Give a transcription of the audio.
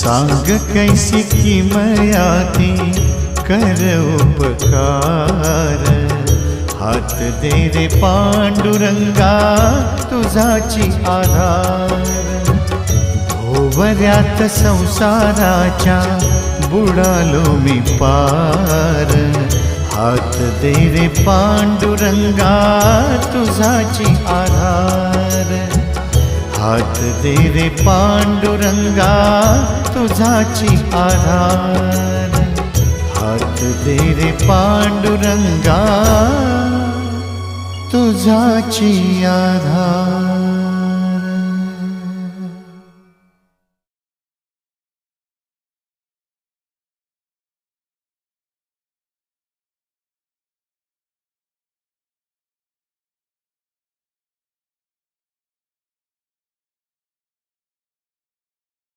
सांग कैसी किमयाती कर उपकार, हात दे रे पांडुरंगा तुझाची आधार। भोवऱ्यात संसाराच्या बुडालो मी पार, हात दे रे पांडुरंगा तुझाची आधार। हात दे रे पांडुरंगा तुझाची आधार, हात दे रे पांडुरंगा तुझाची आधार।